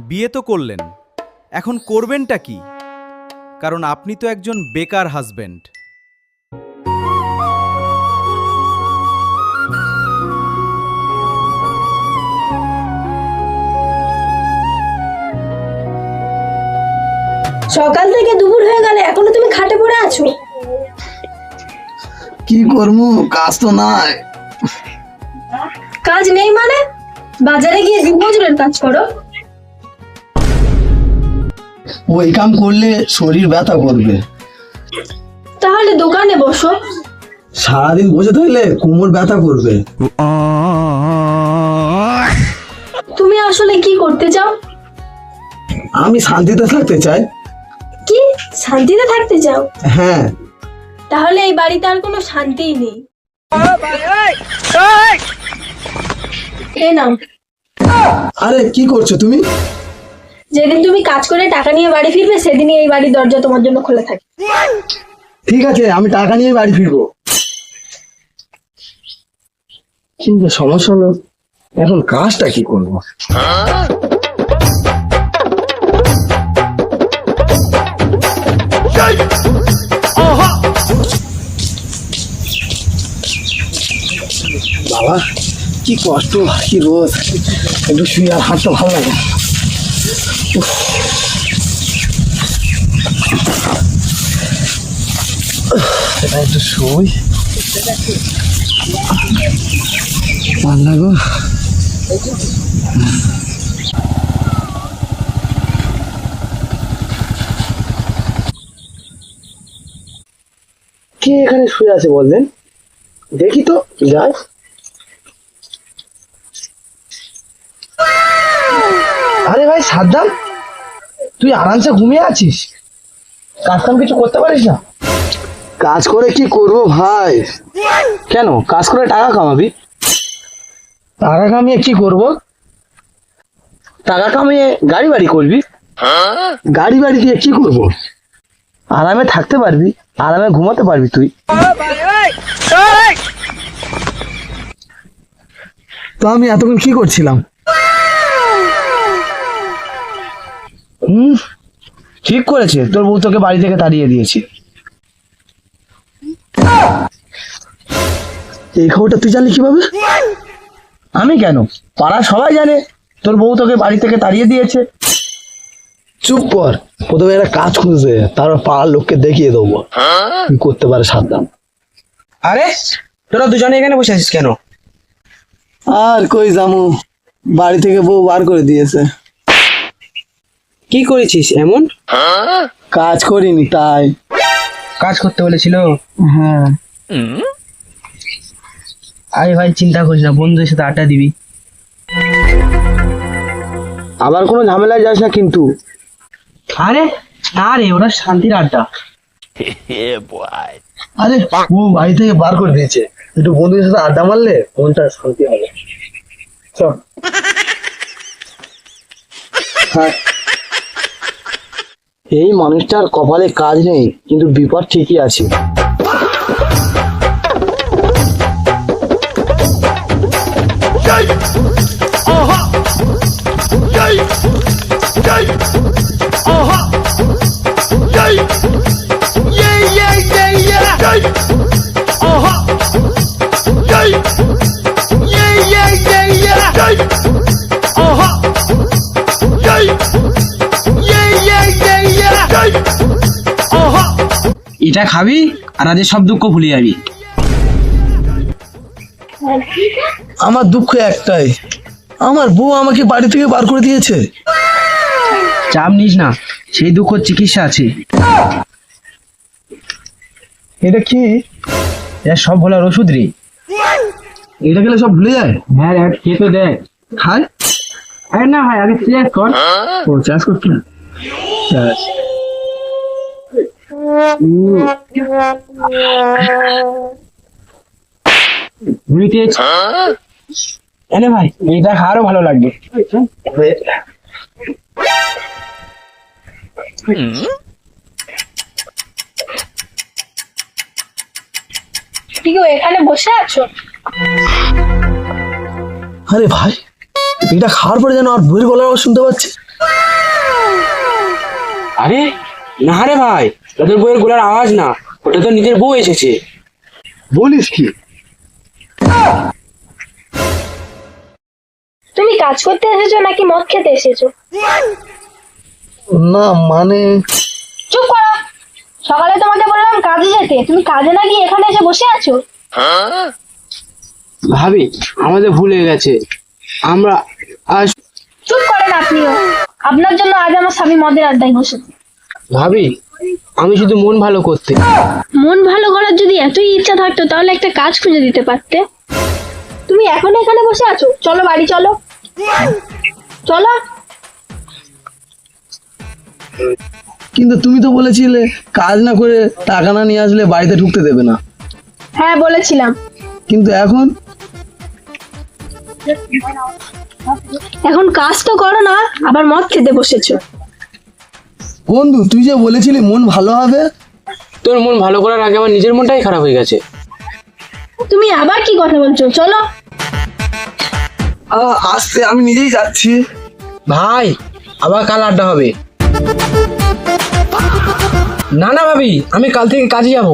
বিয়ে তো করলেন, এখন করবেনটা কি? কারণ আপনি তো একজন বেকার হাজবেন্ড। সকাল থেকে দুপুর হয়ে গেল, এখনো তুমি খাটে পড়ে আছো। কি করবো, কাজ তো নাই। কাজ নেই মানে? বাজারে গিয়ে দিনমজুরের কাজ করো। ওই কাম করলে শরীর ব্যথা করবে। তাহলে দোকানে বসো। সারাদিন বসে থাকলে কোমর ব্যথা করবে। তুমি আসলে কি করতে চাও? আমি শান্তিতে থাকতে চাই। কি শান্তিতে থাকতে চাও? হ্যাঁ। তাহলে এই বাড়িতে আর কোনো শান্তিই নেই। এই নাও। আরে কি করছো তুমি? যেদিন তুমি কাজ করে টাকা নিয়ে বাড়ি ফিরবে সেদিনই এই বাড়ির দরজা তোমার জন্য খোলা থাকে। ঠিক আছে, আমি টাকা নিয়ে বাড়ি ফিরবো। কিন্তু সমস্যা হলো এখন কাজটা কি করবো? বাবা কি কষ্ট, কি রোদ, একটু শুয়ে আর হাঁটতে ভালো লাগে। উফ। এটা একটু শুই, ভালো লাগো। কে এখানে শুয়ে আছে বললেন? দেখি তো যাই। আরে ভাই সাদ্দাম, তুই আরামসে ঘুমিয়ে আছিস, কাজ কাম কিছু করতে পারিস না? কাজ করে কি করবো ভাই? কেন, কাজ করে টাকা কামাবি। টাকা কামিয়ে কি করব? টাকা কামিয়ে গাড়ি বাড়ি করবি। গাড়ি বাড়ি দিয়ে কি করব? আরামে থাকতে পারবি, আরামে ঘুমাতে পারবি তুই। তো আমি এতক্ষণ কি করছিলাম? ঠিক করেছে, তোর বউ তোকে বাড়ি থেকে তাড়িয়ে দিয়েছে। এই খবরটা তুই জানলি কিভাবে? আমি কেন, পাড়ার সবাই জানে তোর বউ তোকে বাড়ি থেকে তাড়িয়ে দিয়েছে। চুপ কর, প্রথমে একটা কাজ খুঁজে তারপর পাড়ার লোককে দেখিয়ে দেবো কি করতে পারে সাবধান। আরে তোরা দুজনে এখানে বসে আছিস কেন? আর কই জামু, বাড়ি থেকে বউ বার করে দিয়েছে। কি করেছিস এমন? কাজ করিনি তাই। কাজ করতে বলেছিল? হ্যাঁ। আরে ভাই চিন্তা করিস না, বন্ধুদের সাথে আড্ডা দিবি। আবার কোনো ঝামেলায় যাস না কিন্তু। আরে না রে, ওরা শান্তির আড্ডা। আরে ও বাড়ি থেকে বার করে দিয়েছে, একটু বন্ধুদের সাথে আড্ডা মারলে মনটা শান্তি হবে। চল। হ্যাঁ, এই মানুষটার কপালে কাজ নেই কিন্তু বিপদ ঠিকই আছে। এটা খাবি আর আজ সব দুঃখ ভুলে যাবি। আমার দুঃখ একটাই, আমার বউ আমাকে বাড়ি থেকে বার করে দিয়েছে। চাপ নিস না, সেই দুঃখ চিকিৎসা আছে। এটা কি? এটা সব ভোলার ওষুধ রে। এটা গেলে সব ভুলে যায়? হ্যাঁ রে, খেয়ে তো দেখ। খায়? আরে না ভাই, আগে চেক কর। ও চাষ করছি না। চাষ। এনে ভাই, এটা আরো ভালো লাগবে। কি গো, এখানে বসে আছো? আরে ভাই, এটা খাওয়ার পরে যেন আর বইয়ের গলার আওয়াজ শুনতে পাচ্ছি। আরে না রে ভাই, ওদের বউয়ের গোলার আওয়াজ না, ওটা তো নিজের বউ এসেছে। বলিস কি? তুমি কাজ করতে এসেছো নাকি মদ খেতে এসেছো? না মানে চুপ করো। সকালে তোমাকে বললাম কাজে যেতে, তুমি কাজে না গিয়ে এখানে এসে বসে আছো। ভাবি আমাদের ভুল হয়ে গেছে, আমরা আজ। চুপ করেন আপনিও। আপনার জন্য আজ আমার স্বামী মদের আড্ডায় বসেছে। ভাবি আমি শুধু মন ভালো করতে। মন ভালো করার যদি এতই ইচ্ছা থাকতো তাহলে একটা কাজ খুঁজে দিতে পারতে। তুমি এখন এখানে বসে আছো, চলো বাড়ি চলো। চলো। কিন্তু তুমি তো বলেছিলে কাজ না করে টাকা না নিয়ে আসলে বাড়িতে ঢুকতে দেবে না। হ্যাঁ বলেছিলাম। কিন্তু এখন কাজ তো করো না, আবার মদ খেতে বসেছো। বন্ধু তুই যে বলেছিলি মন ভালো হবে। তোর মন ভালো করার আগে আমার নিজের মনটাই খারাপ হয়ে গেছে। তুমি আবার কি কথা বলছো? চলো। আসতে আমি নিজেই যাচ্ছি। ভাই আবার কাল আড্ডা হবে। না না ভাবি, আমি কাল থেকে কাজে যাব।